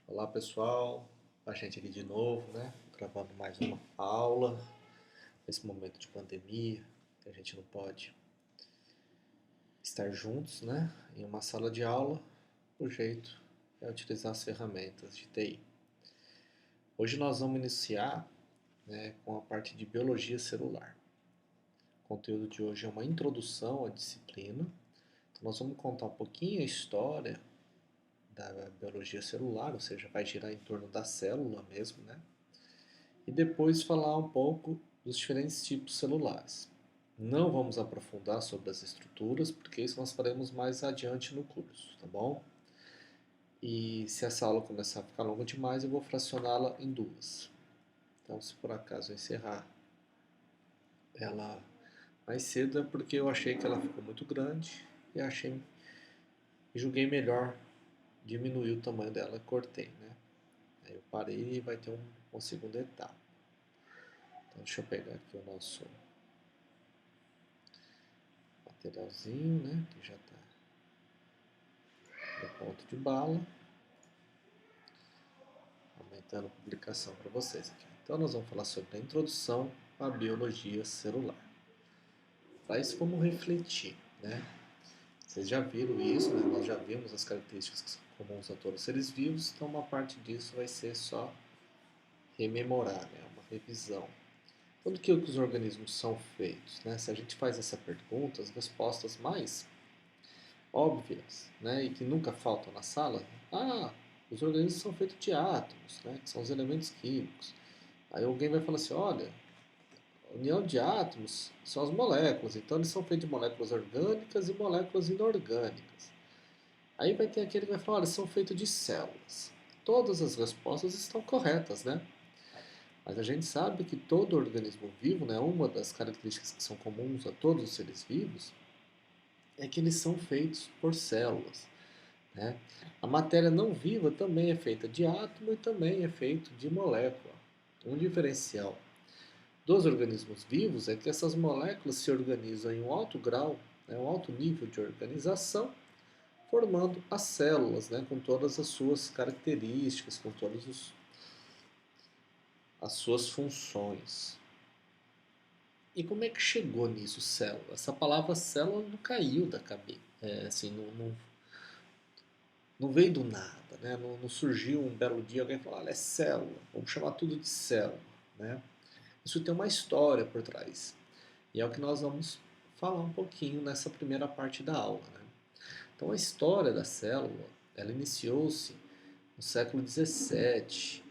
Olá pessoal, a gente aqui de novo, né? Gravando mais uma aula nesse momento de pandemia, que a gente não pode estar juntos, né? Em uma sala de aula, o jeito é utilizar as ferramentas de TI. Hoje nós vamos iniciar, né, com a parte de biologia celular. O conteúdo de hoje é uma introdução à disciplina. Então nós vamos contar um pouquinho a história da biologia celular, ou seja, vai girar em torno da célula mesmo, né? E depois falar um pouco dos diferentes tipos celulares. Não vamos aprofundar sobre as estruturas, porque isso nós faremos mais adiante no curso, tá bom? E se essa aula começar a ficar longa demais, eu vou fracioná-la em duas. Então, se por acaso eu encerrar ela mais cedo, é porque eu achei que ela ficou muito grande e julguei melhor diminuir o tamanho dela e cortei, né? Aí eu parei e vai ter uma segunda etapa. Então, deixa eu pegar aqui o nosso materialzinho, né, que já está no ponto de bala, aumentando a publicação para vocês aqui. Então nós vamos falar sobre a introdução à biologia celular. Para isso vamos refletir, né? Vocês já viram isso, né? Nós já vimos as características que são comuns a todos os seres vivos, então uma parte disso vai ser só rememorar, né? Uma revisão. Então, do que os organismos são feitos, né? Se a gente faz essa pergunta, as respostas mais óbvias, né, e que nunca faltam na sala, os organismos são feitos de átomos, né, que são os elementos químicos. Aí alguém vai falar assim, olha, a união de átomos são as moléculas, então eles são feitos de moléculas orgânicas e moléculas inorgânicas. Aí vai ter aquele que vai falar, olha, são feitos de células. Todas as respostas estão corretas, né? Mas a gente sabe que todo organismo vivo, né, uma das características que são comuns a todos os seres vivos, é que eles são feitos por células. Né? A matéria não viva também é feita de átomo e também é feito de molécula. Um diferencial dos organismos vivos é que essas moléculas se organizam em um alto grau, né, um alto nível de organização, formando as células, né, com todas as suas características, com todas as suas funções. E como é que chegou nisso, célula? Essa palavra célula não caiu da cabeça, assim, não veio do nada, né? Não surgiu um belo dia alguém falou, olha, é célula, vamos chamar tudo de célula, né? Isso tem uma história por trás. E é o que nós vamos falar um pouquinho nessa primeira parte da aula, né? Então a história da célula, ela iniciou-se no século XVII,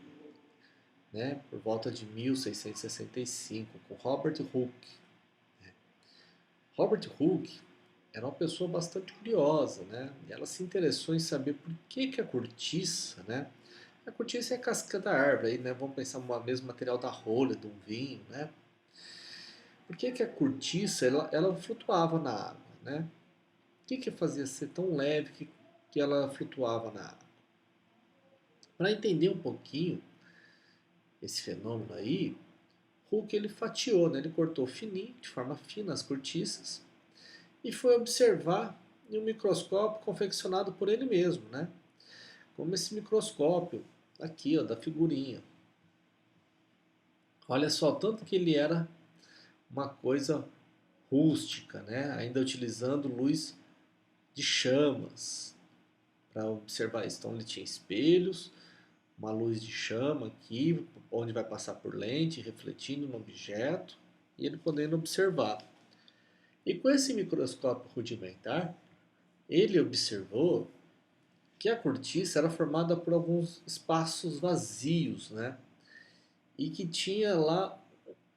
né? Por volta de 1665, com Robert Hooke. Robert Hooke era uma pessoa bastante curiosa, né? E ela se interessou em saber por que a cortiça, né? A cortiça é a casca da árvore, aí, né? Vamos pensar no mesmo material da rolha, de um vinho, né? Por que a cortiça ela flutuava na água, né? O que fazia ser tão leve que ela flutuava na água? Para entender um pouquinho esse fenômeno aí, Hooke ele fatiou, né? Ele cortou fininho, de forma fina, as cortiças e foi observar em um microscópio confeccionado por ele mesmo, né? Como esse microscópio aqui, ó, da figurinha. Olha só, tanto que ele era uma coisa rústica, né? Ainda utilizando luz de chamas para observar isso. Então ele tinha espelhos, uma luz de chama aqui, onde vai passar por lente, refletindo no objeto, e ele podendo observar. E com esse microscópio rudimentar, ele observou que a cortiça era formada por alguns espaços vazios, né? E que tinha lá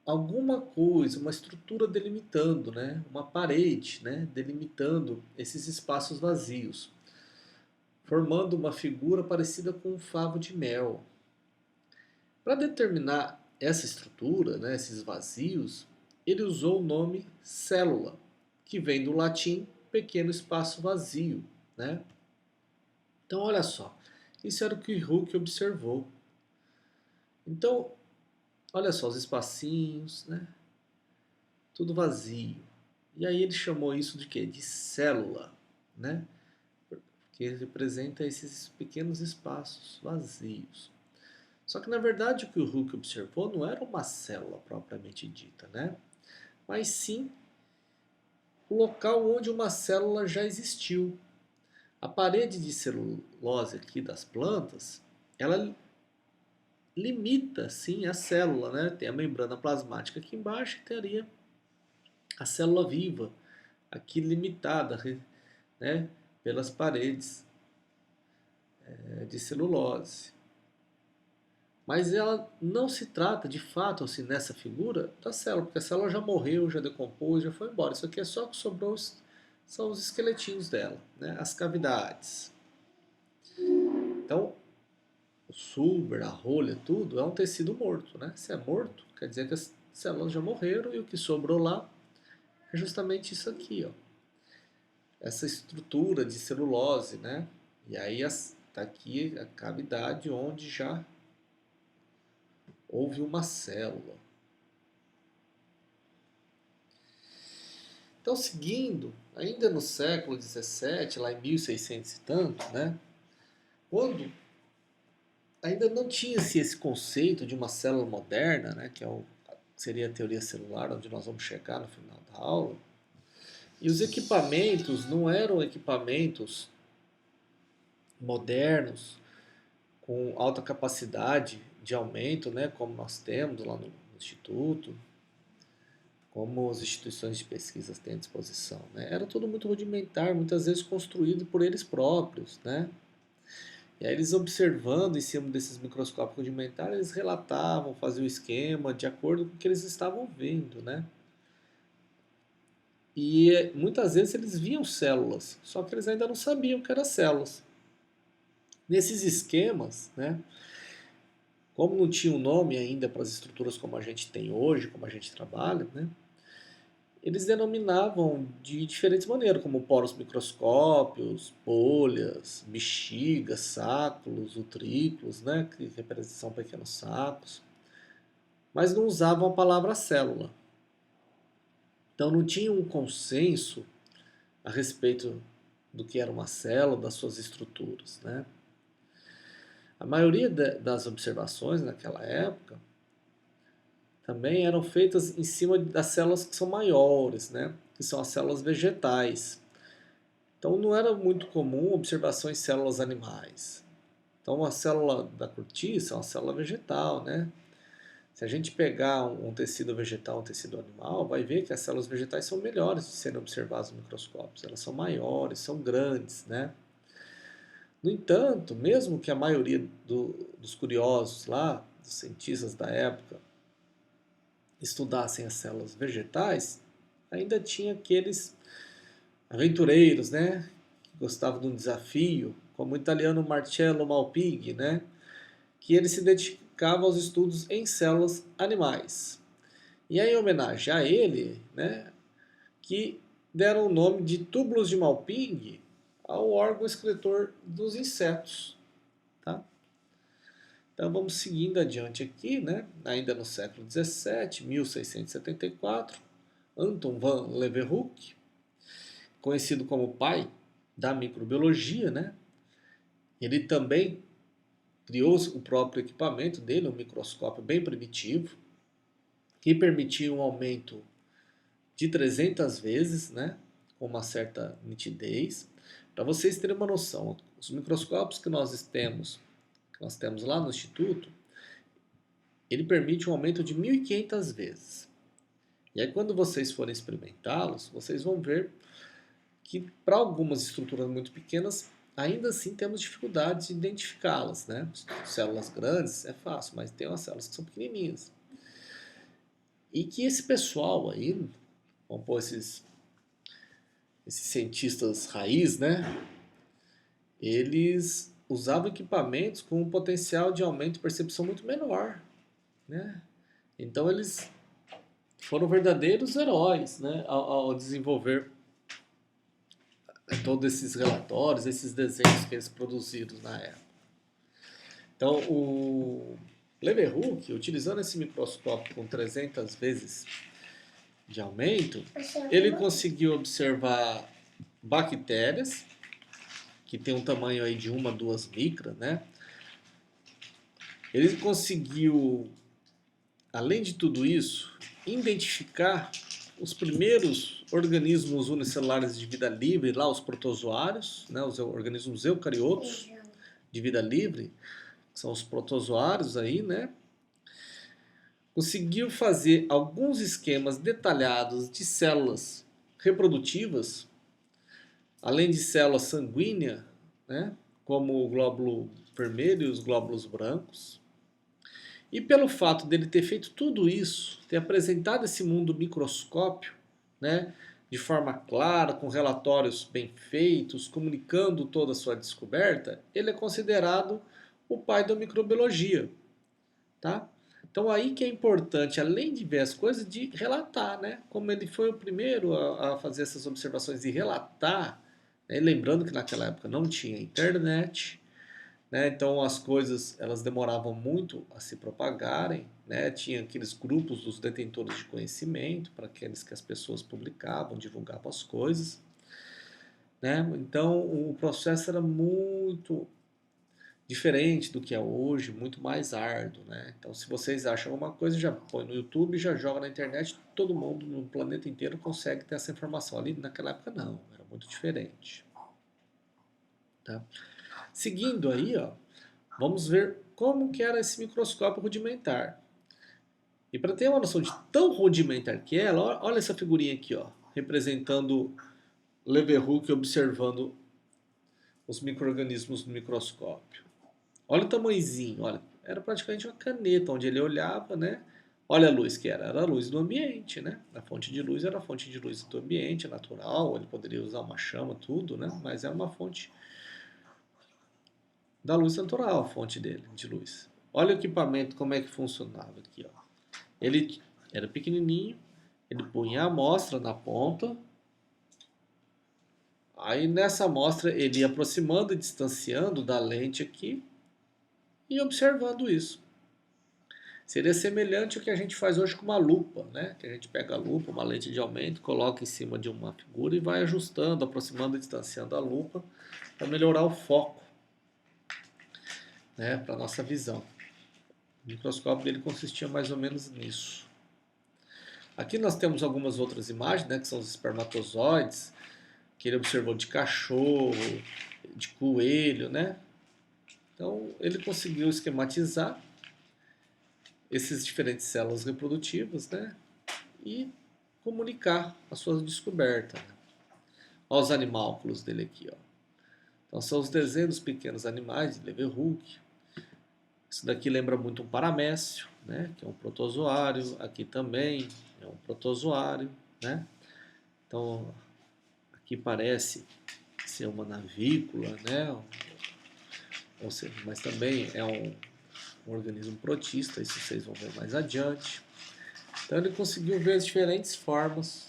alguma coisa, uma estrutura delimitando, né? Uma parede, né? Delimitando esses espaços vazios, formando uma figura parecida com um favo de mel. Para determinar essa estrutura, né? Esses vazios, ele usou o nome célula, que vem do latim pequeno espaço vazio, né? Então, olha só, isso era o que Hooke observou. Então, olha só, os espacinhos, né? Tudo vazio. E aí ele chamou isso de quê? De célula, né? Por que representa esses pequenos espaços vazios. Só que, na verdade, o que o Hooke observou não era uma célula propriamente dita, né? Mas sim o local onde uma célula já existiu. A parede de celulose aqui das plantas, ela limita, sim, a célula, né? Tem a membrana plasmática aqui embaixo e teria a célula viva, aqui limitada, né? Pelas paredes de celulose. Mas ela não se trata, de fato, assim, nessa figura, da célula, porque a célula já morreu, já decompôs, já foi embora. Isso aqui é só o que sobrou, são os esqueletinhos dela, né? As cavidades. Então, o suber, a rolha, tudo é um tecido morto, né? Se é morto, quer dizer que as células já morreram e o que sobrou lá é justamente isso aqui, ó. Essa estrutura de celulose, né? E aí está aqui a cavidade onde já houve uma célula. Então, seguindo, ainda no século XVII, lá em 1600 e tanto, né? Quando ainda não tinha-se esse conceito de uma célula moderna, né? Que seria a teoria celular, onde nós vamos chegar no final da aula. E os equipamentos não eram equipamentos modernos, com alta capacidade de aumento, né, como nós temos lá no Instituto, como as instituições de pesquisa têm à disposição. Né? Era tudo muito rudimentar, muitas vezes construído por eles próprios. Né? E aí eles observando em cima desses microscópios rudimentares, eles relatavam, faziam o esquema de acordo com o que eles estavam vendo. Né? E muitas vezes eles viam células, só que eles ainda não sabiam que eram células. Nesses esquemas, né, como não tinha um nome ainda para as estruturas como a gente tem hoje, como a gente trabalha, né, eles denominavam de diferentes maneiras, como poros microscópios, bolhas, bexigas, sáculos, utrículos, né, que são pequenos sacos, mas não usavam a palavra célula. Então não tinha um consenso a respeito do que era uma célula, das suas estruturas, né. A maioria das observações naquela época também eram feitas em cima das células que são maiores, né? Que são as células vegetais. Então não era muito comum observação em células animais. Então a célula da cortiça é uma célula vegetal, né? Se a gente pegar um tecido vegetal, um tecido animal, vai ver que as células vegetais são melhores de serem observadas no microscópio. Elas são maiores, são grandes, né? No entanto, mesmo que a maioria dos curiosos lá, dos cientistas da época, estudassem as células vegetais, ainda tinha aqueles aventureiros, né, que gostavam de um desafio, como o italiano Marcello Malpighi, né, que ele se dedicava aos estudos em células animais. E aí, em homenagem a ele, né, que deram o nome de túbulos de Malpighi ao órgão excretor dos insetos. Tá? Então vamos seguindo adiante aqui, né? Ainda no século XVII, 1674, Anton van Leeuwenhoek, conhecido como pai da microbiologia, né? Ele também criou o próprio equipamento dele, um microscópio bem primitivo, que permitia um aumento de 300 vezes, né? Com uma certa nitidez. Para vocês terem uma noção, os microscópios que nós temos lá no Instituto, ele permite um aumento de 1.500 vezes. E aí quando vocês forem experimentá-los, vocês vão ver que para algumas estruturas muito pequenas, ainda assim temos dificuldade de identificá-las. Né? Células grandes é fácil, mas tem umas células que são pequenininhas. E que esse pessoal aí, vamos pôr esses cientistas raiz, né? Eles usavam equipamentos com um potencial de aumento de percepção muito menor. Né? Então eles foram verdadeiros heróis, né, ao desenvolver todos esses relatórios, esses desenhos que eles produziram na época. Então o Leeuwenhoek, utilizando esse microscópio com 300 vezes de aumento, ele conseguiu observar bactérias que tem um tamanho aí de 1 a 2 micras, né? Ele conseguiu, além de tudo isso, identificar os primeiros organismos unicelulares de vida livre, lá os protozoários, né, os organismos eucariotos de vida livre, que são os protozoários aí, né? Conseguiu fazer alguns esquemas detalhados de células reprodutivas, além de célula sanguínea, né, como o glóbulo vermelho e os glóbulos brancos. E pelo fato dele ter feito tudo isso, ter apresentado esse mundo microscópio, né, de forma clara, com relatórios bem feitos, comunicando toda a sua descoberta, ele é considerado o pai da microbiologia, tá? Então aí que é importante, além de ver as coisas, de relatar, né? Como ele foi o primeiro a fazer essas observações e relatar, né? Lembrando que naquela época não tinha internet, né? Então as coisas elas demoravam muito a se propagarem, né? Tinha aqueles grupos dos detentores de conhecimento, para aqueles que as pessoas publicavam, divulgavam as coisas, né? Então o processo era muito diferente do que é hoje, muito mais árduo, né? Então, se vocês acham alguma coisa, já põe no YouTube, já joga na internet, todo mundo no planeta inteiro consegue ter essa informação. Ali naquela época não, era muito diferente. Tá? Seguindo aí, ó, vamos ver como que era esse microscópio rudimentar. E para ter uma noção de tão rudimentar que é, olha essa figurinha aqui, ó, representando Leeuwenhoek observando os micro-organismos no microscópio. Olha o tamanhozinho, olha, era praticamente uma caneta onde ele olhava, né? Olha a luz que era a luz do ambiente, né? A fonte de luz era a fonte de luz do ambiente, natural, ele poderia usar uma chama, tudo, né? Mas era uma fonte da luz natural, a fonte dele, de luz. Olha o equipamento, como é que funcionava aqui, ó. Ele era pequenininho, ele punha a amostra na ponta, aí nessa amostra ele ia aproximando e distanciando da lente aqui e observando isso. Seria semelhante ao que a gente faz hoje com uma lupa, né? Que a gente pega a lupa, uma lente de aumento, coloca em cima de uma figura e vai ajustando, aproximando e distanciando a lupa para melhorar o foco, né? Para a nossa visão. O microscópio dele consistia mais ou menos nisso. Aqui nós temos algumas outras imagens, né? Que são os espermatozoides, que ele observou de cachorro, de coelho, né? Então ele conseguiu esquematizar esses diferentes células reprodutivas, né? E comunicar a sua descoberta. Né? Olha os animálculos dele aqui, ó. Então são os desenhos dos pequenos animais de Leeuwenhoek. Isso daqui lembra muito um paramécio, né? Que é um protozoário. Aqui também é um protozoário, né? Então aqui parece ser uma navícula, né? Ou seja, mas também é um organismo protista, isso vocês vão ver mais adiante. Então ele conseguiu ver as diferentes formas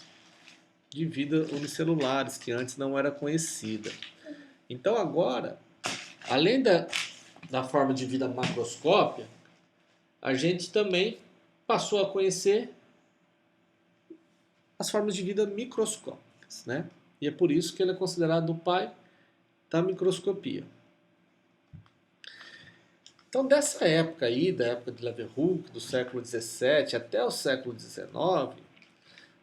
de vida unicelulares que antes não era conhecida. Então agora, além da forma de vida macroscópia, a gente também passou a conhecer as formas de vida microscópicas, né? E é por isso que ele é considerado o pai da microscopia. Então, dessa época aí, da época de Leeuwenhoek, do século XVII até o século XIX,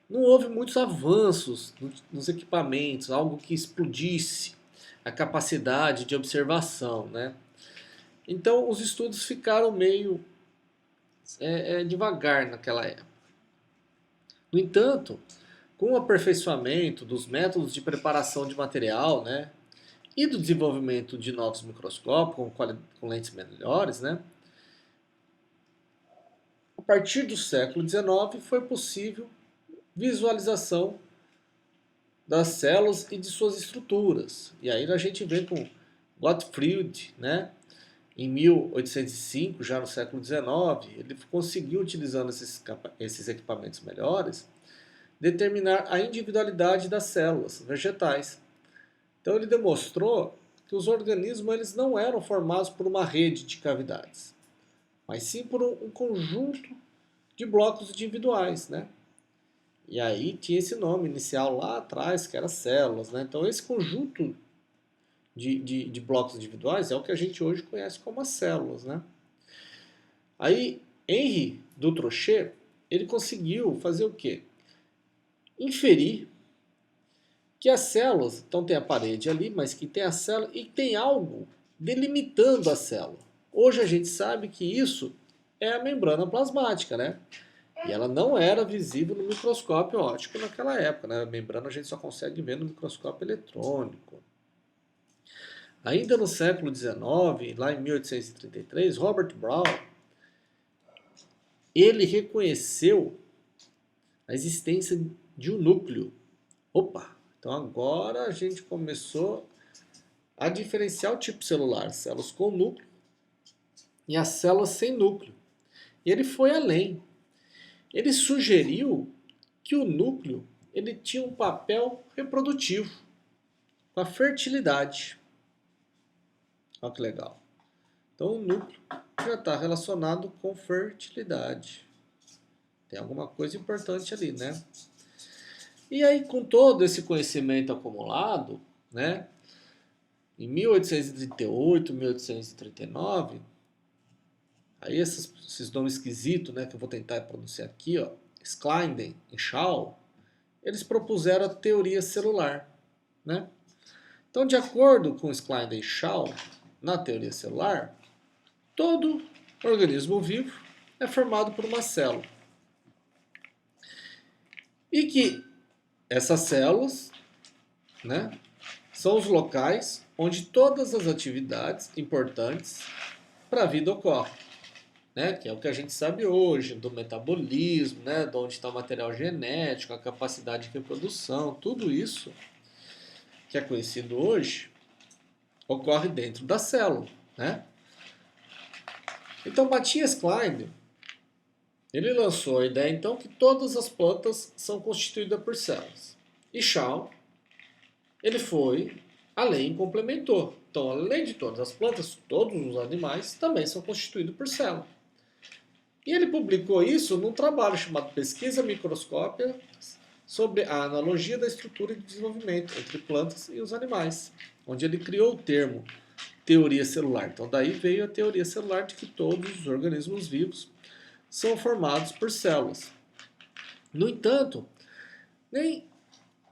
não houve muitos avanços nos equipamentos, algo que explodisse a capacidade de observação, né? Então, os estudos ficaram meio devagar naquela época. No entanto, com o aperfeiçoamento dos métodos de preparação de material, né, e do desenvolvimento de novos microscópios com lentes melhores, né, a partir do século XIX foi possível visualização das células e de suas estruturas. E aí a gente vê com Gottfried, né, em 1805, já no século XIX, ele conseguiu, utilizando esses equipamentos melhores, determinar a individualidade das células vegetais. Então ele demonstrou que os organismos eles não eram formados por uma rede de cavidades, mas sim por um conjunto de blocos individuais, né? E aí tinha esse nome inicial lá atrás, que era células, né? Então esse conjunto de blocos individuais é o que a gente hoje conhece como as células, né? Aí, Henri Dutrochet, ele conseguiu fazer o quê? Inferir que as células, então tem a parede ali, mas que tem a célula e tem algo delimitando a célula. Hoje a gente sabe que isso é a membrana plasmática, né? E ela não era visível no microscópio óptico naquela época, né? A membrana a gente só consegue ver no microscópio eletrônico. Ainda no século XIX, lá em 1833, Robert Brown, ele reconheceu a existência de um núcleo. Opa, então agora a gente começou a diferenciar o tipo celular, células com núcleo e as células sem núcleo. E ele foi além. Ele sugeriu que o núcleo ele tinha um papel reprodutivo, com a fertilidade. Olha que legal. Então o núcleo já está relacionado com fertilidade. Tem alguma coisa importante ali, né? E aí, com todo esse conhecimento acumulado, né, em 1838, 1839, aí esses nomes esquisitos, né, que eu vou tentar pronunciar aqui, ó, Schleiden e Schall, eles propuseram a teoria celular, né? Então, de acordo com Schleiden e Schall, na teoria celular, todo organismo vivo é formado por uma célula. E que essas células, né, são os locais onde todas as atividades importantes para a vida ocorrem, né, que é o que a gente sabe hoje, do metabolismo, né, de onde está o material genético, a capacidade de reprodução, tudo isso que é conhecido hoje ocorre dentro da célula, né? Então, Matthias Klein, ele lançou a ideia então que todas as plantas são constituídas por células. E Schall, ele foi além e complementou. Então, além de todas as plantas, todos os animais também são constituídos por células. E ele publicou isso num trabalho chamado Pesquisa Microscópica sobre a analogia da estrutura e desenvolvimento entre plantas e os animais, onde ele criou o termo teoria celular. Então, daí veio a teoria celular de que todos os organismos vivos são formados por células. No entanto, nem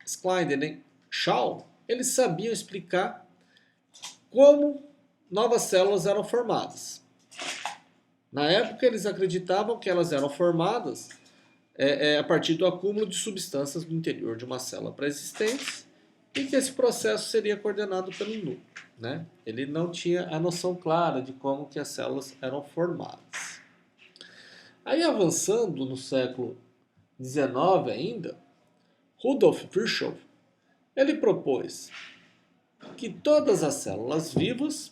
Schleiden nem Schall, eles sabiam explicar como novas células eram formadas. Na época, eles acreditavam que elas eram formadas a partir do acúmulo de substâncias no interior de uma célula pré-existente e que esse processo seria coordenado pelo núcleo, né? Ele não tinha a noção clara de como que as células eram formadas. Aí, avançando no século XIX ainda, Rudolf Virchow, ele propôs que todas as células vivas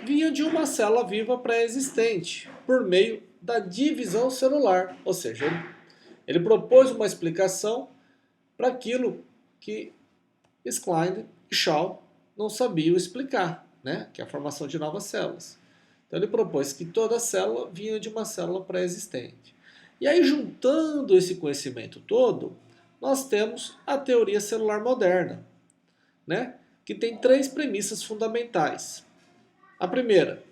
vinham de uma célula viva pré-existente, por meio da divisão celular. Ou seja, ele propôs uma explicação para aquilo que Schleiden e Schall não sabiam explicar, né? Que é a formação de novas células. Então ele propôs que toda célula vinha de uma célula pré-existente. E aí, juntando esse conhecimento todo, nós temos a teoria celular moderna, né? Que tem três premissas fundamentais. A primeira,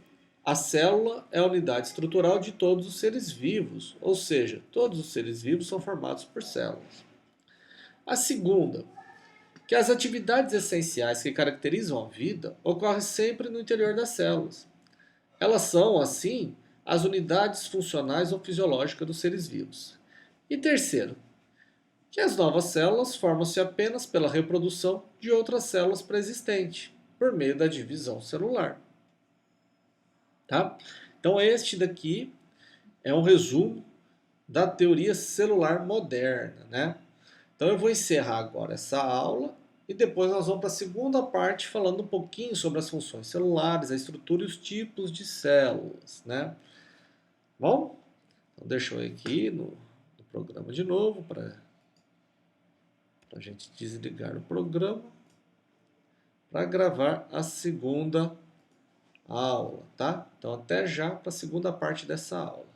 a célula é a unidade estrutural de todos os seres vivos, ou seja, todos os seres vivos são formados por células. A segunda, que as atividades essenciais que caracterizam a vida ocorrem sempre no interior das células. Elas são, assim, as unidades funcionais ou fisiológicas dos seres vivos. E terceiro, que as novas células formam-se apenas pela reprodução de outras células pré-existentes, por meio da divisão celular. Tá? Então este daqui é um resumo da teoria celular moderna, né? Então eu vou encerrar agora essa aula e depois nós vamos para a segunda parte falando um pouquinho sobre as funções celulares, a estrutura e os tipos de células, né? Bom, então deixa eu ir aqui no programa de novo para a gente desligar o programa para gravar a segunda aula, tá? Então até já para a segunda parte dessa aula.